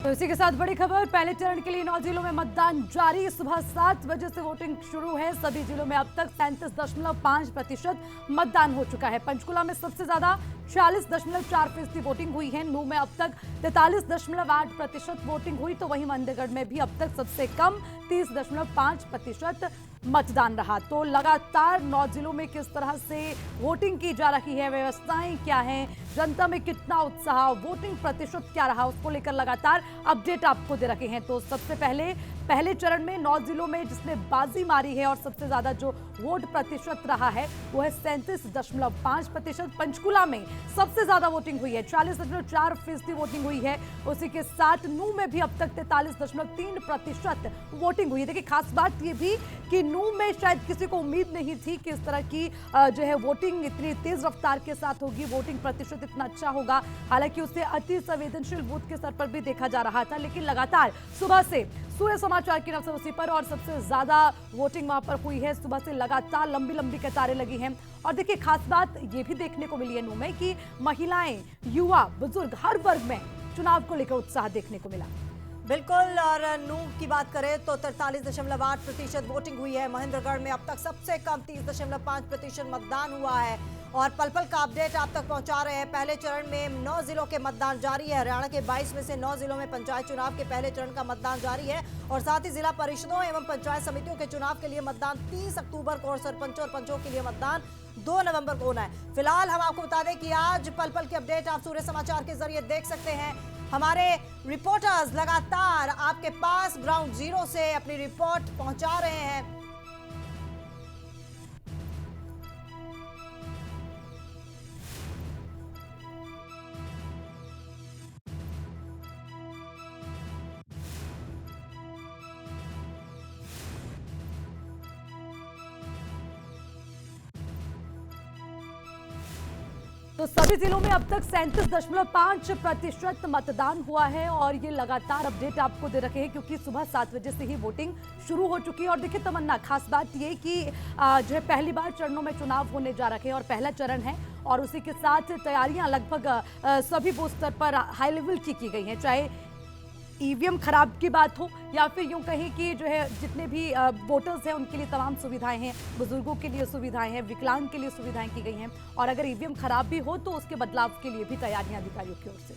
तो इसी के साथ बड़ी खबर, पहले चरण के लिए 9 जिलों में मतदान जारी। सुबह 7 बजे से वोटिंग शुरू है। सभी जिलों में अब तक 37.5% मतदान हो चुका है। पंचकुला में सबसे ज्यादा 40.4% वोटिंग हुई है। नूह में अब तक 43.8% वोटिंग हुई, तो वहीं मंडीगढ़ में भी अब तक सबसे कम 30.5% मतदान रहा। तो लगातार 9 जिलों में किस तरह से वोटिंग की जा रही है, व्यवस्थाएं क्या हैं, जनता में कितना उत्साह, वोटिंग प्रतिशत क्या रहा, उसको लेकर लगातार अपडेट आपको दे रखे हैं। तो सबसे पहले चरण में 9 जिलों में जिसने बाजी मारी है और सबसे ज्यादा जो वोट प्रतिशत रहा है वो है 37.5%। पंचकुला में सबसे ज्यादा वोटिंग हुई है, 40.4% वोटिंग हुई है। उसी के साथ नूह में भी अब तक 43.3% वोटिंग हुई है। देखिए, खास बात ये भी कि नूह में शायद किसी को उम्मीद नहीं थी कि इस तरह की जो है वोटिंग इतनी तेज रफ्तार के साथ होगी, वोटिंग प्रतिशत इतना अच्छा होगा। हालांकि उसे अति संवेदनशील बूथ के स्तर पर भी देखा जा रहा था, लेकिन लगातार सुबह से सूर्य समाचार की नजर उसी पर और सबसे ज्यादा वोटिंग वहां पर हुई है। सुबह से लगातार लंबी लंबी कतारें लगी हैं। और देखिए, खास बात ये भी देखने को मिली है नूह में कि महिलाएं, युवा, बुजुर्ग, हर वर्ग में चुनाव को लेकर उत्साह देखने को मिला। बिल्कुल। और नूह की बात करें तो 43.8% वोटिंग हुई है। महेंद्रगढ़ में अब तक सबसे कम 30.5% मतदान हुआ है। और पल पल का अपडेट आप तक पहुंचा रहे हैं। पहले चरण में 9 जिलों के मतदान जारी है। हरियाणा के 22 में से 9 जिलों में पंचायत चुनाव के पहले चरण का मतदान जारी है। और साथ ही जिला परिषदों एवं पंचायत समितियों के चुनाव के लिए मतदान 30 अक्टूबर को और सरपंचों और पंचों के लिए मतदान 2 नवंबर को होना है। फिलहाल हम आपको बता दें कि आज पल पल के अपडेट आप सूर्य समाचार के जरिए देख सकते हैं। हमारे रिपोर्टर्स लगातार आपके पास ग्राउंड जीरो से अपनी रिपोर्ट पहुंचा रहे हैं। तो सभी जिलों में अब तक 37.5% मतदान हुआ है और ये लगातार अपडेट आपको दे रखे हैं क्योंकि सुबह 7 बजे से ही वोटिंग शुरू हो चुकी है। और देखिए तमन्ना, खास बात ये कि जो है पहली बार चरणों में चुनाव होने जा रखे हैं और पहला चरण है और उसी के साथ तैयारियां लगभग सभी बूथ स्तर पर हाई लेवल की गई हैं। चाहे ईवीएम खराब की बात हो या फिर यूं कहें कि जो है जितने भी वोटर्स हैं उनके लिए तमाम सुविधाएं हैं, बुजुर्गों के लिए सुविधाएं हैं, विकलांग के लिए सुविधाएं की गई हैं। और अगर ईवीएम खराब भी हो तो उसके बदलाव के लिए भी तैयारियां अधिकारियों की ओर से